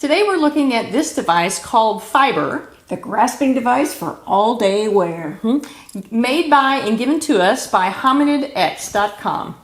Today we're looking at this device called Fiber, the grasping device for all-day wear. made by and given to us by HominidX.com.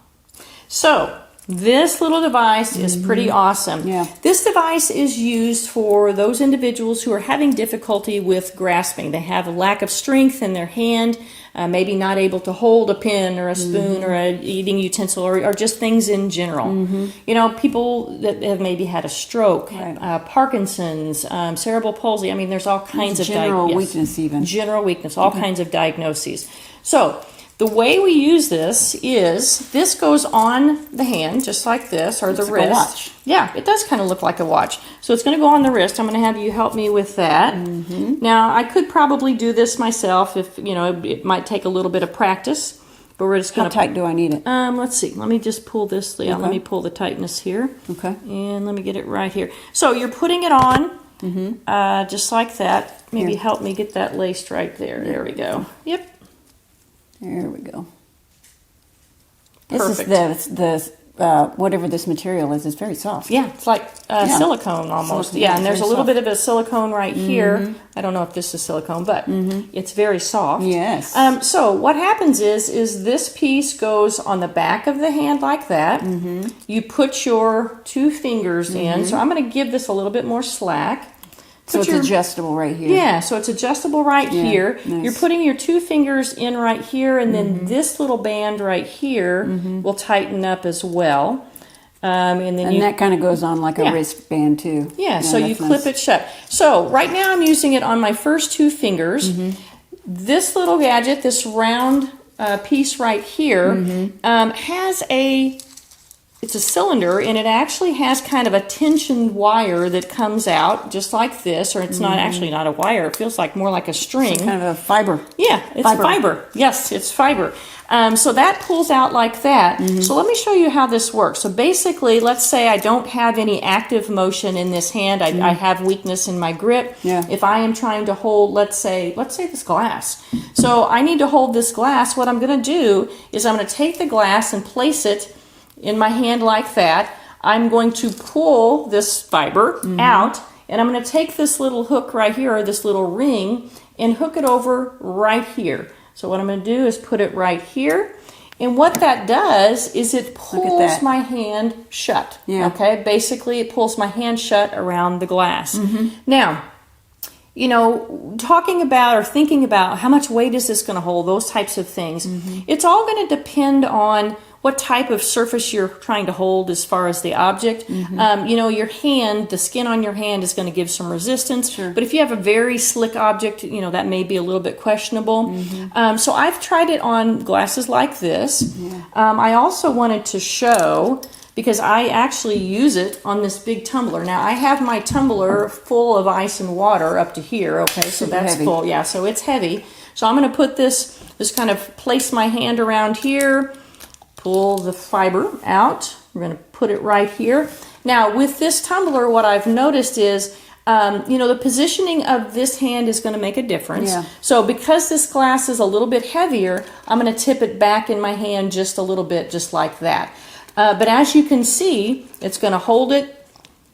So, this little device is pretty awesome. Yeah. This device is used for those individuals who are having difficulty with grasping. They have a lack of strength in their hand, maybe not able to hold a pen or a spoon or an eating utensil or just things in general. You know, people that have maybe had a stroke, Parkinson's, cerebral palsy. I mean, there's all kinds of general weakness even. General weakness, all kinds of diagnoses. So, the way we use this is, this goes on the hand, just like this, or the wrist. Like a watch. Yeah, it does kind of look like a watch. So it's going to go on the wrist. I'm going to have you help me with that. Now, I could probably do this myself if, you know, it might take a little bit of practice. But we're just going to... How tight do I need it? Let's see. Let me just pull this. Yeah, let me pull the tightness here. Okay. And let me get it right here. So you're putting it on just like that. Maybe help me get that laced right there. There we go. Yep. There we go. Perfect. This is the whatever this material is. It's very soft. Yeah, it's like silicone almost. Silicone, Yeah, and there's a little soft. bit of a silicone right here. I don't know if this is silicone, but it's very soft. Yes. So what happens is this piece goes on the back of the hand like that. You put your two fingers in. So I'm going to give this a little bit more slack. So it's adjustable right here. Yeah, so it's adjustable right here. Nice. You're putting your two fingers in right here, and then this little band right here will tighten up as well. And that kind of goes on like a wristband too. Yeah, so you clip it shut. So right now I'm using it on my first two fingers. This little gadget, this round piece right here, has it's a cylinder, and it actually has kind of a tension wire that comes out just like this, or it's not actually not a wire. It feels like more like a string. Kind of a fiber. Yeah, it's fiber. Yes, it's fiber. So that pulls out like that. So let me show you how this works. So basically, let's say I don't have any active motion in this hand. I have weakness in my grip. Yeah. If I am trying to hold, let's say this glass. So I need to hold this glass. What I'm going to do is I'm going to take the glass and place it in my hand like that. I'm going to pull this fiber out, and I'm going to take this little hook right here, or this little ring, and hook it over right here. So what I'm going to do is put it right here, and what that does is it pulls my hand shut. Yeah. Okay, basically it pulls my hand shut around the glass. Now, you know, talking about or thinking about how much weight is this going to hold, those types of things, it's all going to depend on what type of surface you're trying to hold as far as the object. You know, your hand, the skin on your hand is going to give some resistance. But if you have a very slick object, you know, that may be a little bit questionable. So I've tried it on glasses like this. I also wanted to show, because I actually use it on this big tumbler. Now, I have my tumbler full of ice and water up to here. Okay, so that's heavy. full. Yeah, so it's heavy. So I'm going to put this, just kind of place my hand around here, pull the fiber out. We're going to put it right here. Now, with this tumbler, what I've noticed is, you know, the positioning of this hand is going to make a difference. So because this glass is a little bit heavier, I'm going to tip it back in my hand just a little bit, just like that. But as you can see, it's going to hold it.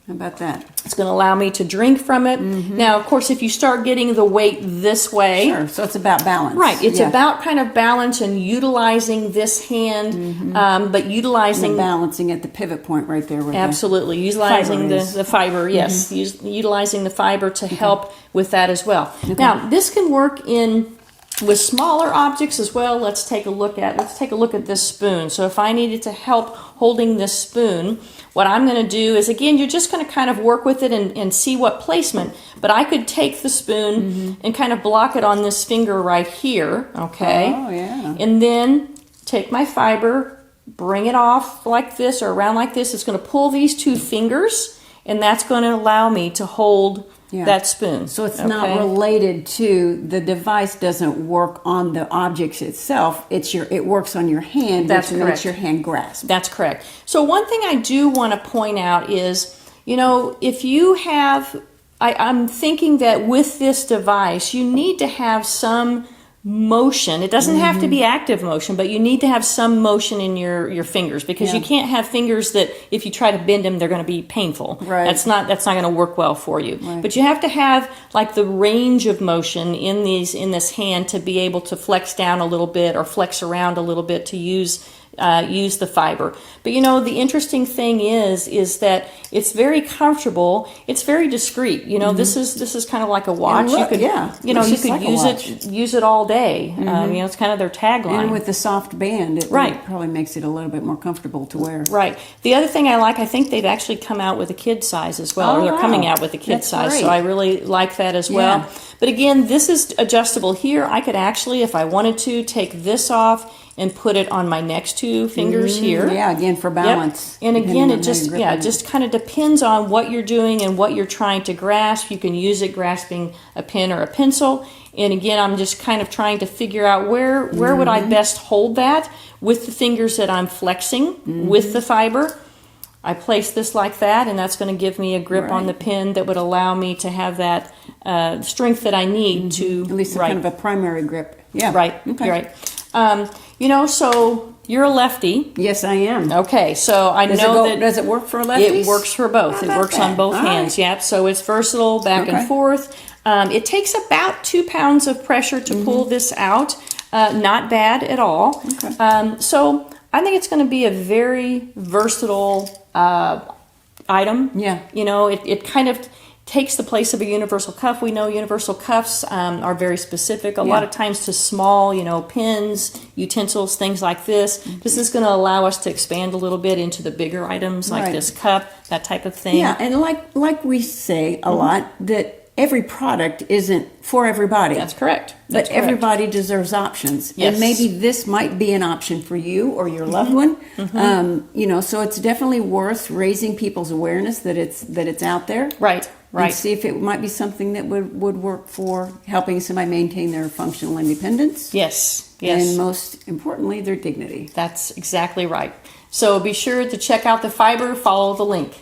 How about that? It's going to allow me to drink from it. Now, of course, if you start getting the weight this way... Sure, so it's about balance. Right, it's about kind of balance and utilizing this hand, but utilizing... And balancing at the pivot point right there. Absolutely, utilizing the fiber, yes. Utilizing the fiber to help with that as well. Now, this can work with smaller objects as well. Let's take a look at this spoon. So if I needed to help holding this spoon, what I'm going to do is, again, you're just going to kind of work with it and see what placement. But I could take the spoon and kind of block it on this finger right here, okay? Oh, yeah. And then take my fiber, bring it off like this or around like this. It's going to pull these two fingers, and that's going to allow me to hold that spoon. So it's not related to, the device doesn't work on the objects itself. It works on your hand, which makes your hand grasp. That's correct. So one thing I do want to point out is, you know, if you have, I'm thinking that with this device, you need to have some motion. It doesn't have to be active motion, but you need to have some motion in your fingers, because you can't have fingers that if you try to bend them, they're going to be painful. Right. That's not going to work well for you. Right. But you have to have like the range of motion in this hand to be able to flex down a little bit or flex around a little bit to use the fiber. But the interesting thing is that it's very comfortable. It's very discreet. This is kind of like a watch. Look, you could you could like use it all day. It's kind of their tagline. And with the soft band, it probably makes it a little bit more comfortable to wear. Right. The other thing I think they've actually come out with a kid size as well. Or they're coming out with a kid size. Great. So I really like that as well. Yeah. But again, this is adjustable here. I could actually, if I wanted to, take this off and put it on my next two fingers here. Yeah, again for balance. Yep. And again, it just kind of depends on what you're doing and what you're trying to grasp. You can use it grasping a pen or a pencil. And again, I'm just kind of trying to figure out where would I best hold that with the fingers that I'm flexing with the fiber. I place this like that, and that's going to give me a grip on the pen that would allow me to have that strength that I need to at least kind of a primary grip. Yeah. Right. Okay. You're right. So you're a lefty. Yes, I am. Okay, so I know that... Does it work for lefties? It works for both. It works on both hands, yep. So it's versatile, back and forth. It takes about 2 pounds of pressure to pull this out. Not bad at all. Okay. So I think it's going to be a very versatile item. Yeah. It kind of takes the place of a universal cuff. We know universal cuffs are very specific a lot of times to small, pins, utensils, things like this. This is going to allow us to expand a little bit into the bigger items like this cup, that type of thing. Yeah, and like we say a lot, that every product isn't for everybody. That's correct. But everybody deserves options. Yes. And maybe this might be an option for you or your loved one. So it's definitely worth raising people's awareness that it's out there. Right. And see if it might be something that would work for helping somebody maintain their functional independence. Yes. And most importantly, their dignity. That's exactly right. So be sure to check out the fiber, follow the link.